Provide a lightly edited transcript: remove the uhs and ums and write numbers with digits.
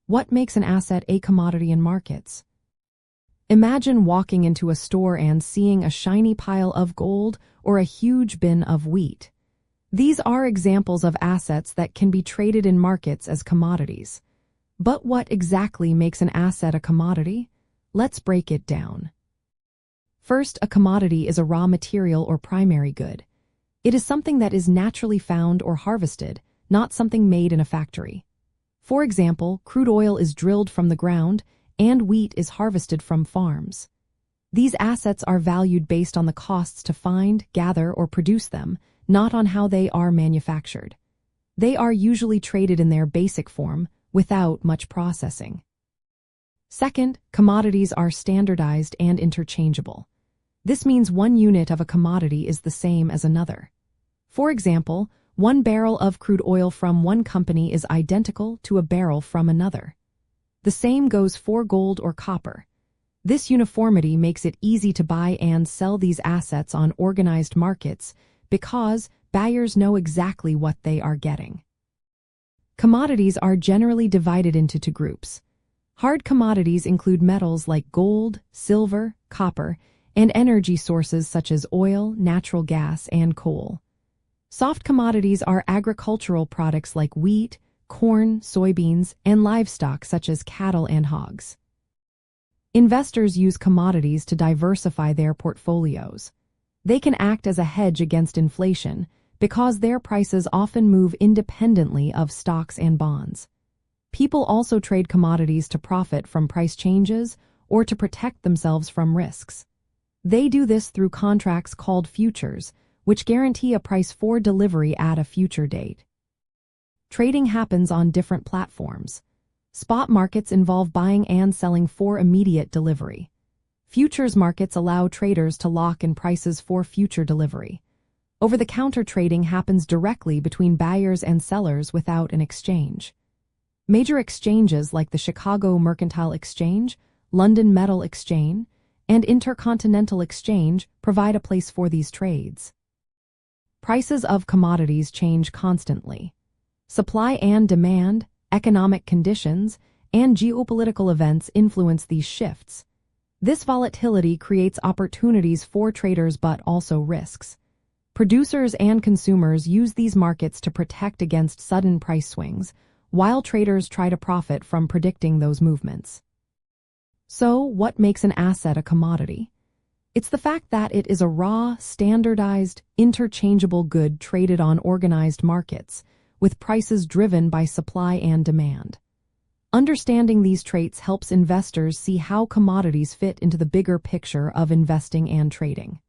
What makes an asset a commodity in markets? Imagine walking into a store and seeing a shiny pile of gold or a huge bin of wheat. These are examples of assets that can be traded in markets as commodities. But what exactly makes an asset a commodity? Let's break it down. First, a commodity is a raw material or primary good. It is something that is naturally found or harvested, not something made in a factory. For example, crude oil is drilled from the ground, and wheat is harvested from farms. These assets are valued based on the costs to find, gather, or produce them, not on how they are manufactured. They are usually traded in their basic form, without much processing. Second, commodities are standardized and interchangeable. This means one unit of a commodity is the same as another. For example, one barrel of crude oil from one company is identical to a barrel from another. The same goes for gold or copper. This uniformity makes it easy to buy and sell these assets on organized markets because buyers know exactly what they are getting. Commodities are generally divided into two groups. Hard commodities include metals like gold, silver, copper, and energy sources such as oil, natural gas, and coal. Soft commodities are agricultural products like wheat, corn, soybeans, and livestock such as cattle and hogs. Investors use commodities to diversify their portfolios. They can act as a hedge against inflation because their prices often move independently of stocks and bonds. People also trade commodities to profit from price changes or to protect themselves from risks. They do this through contracts called futures, which guarantee a price for delivery at a future date. Trading happens on different platforms. Spot markets involve buying and selling for immediate delivery. Futures markets allow traders to lock in prices for future delivery. Over-the-counter trading happens directly between buyers and sellers without an exchange. Major exchanges like the Chicago Mercantile Exchange, London Metal Exchange, and Intercontinental Exchange provide a place for these trades. Prices of commodities change constantly. Supply and demand, economic conditions, and geopolitical events influence these shifts. This volatility creates opportunities for traders but also risks. Producers and consumers use these markets to protect against sudden price swings, while traders try to profit from predicting those movements. So, what makes an asset a commodity? It's the fact that it is a raw, standardized, interchangeable good traded on organized markets, with prices driven by supply and demand. Understanding these traits helps investors see how commodities fit into the bigger picture of investing and trading.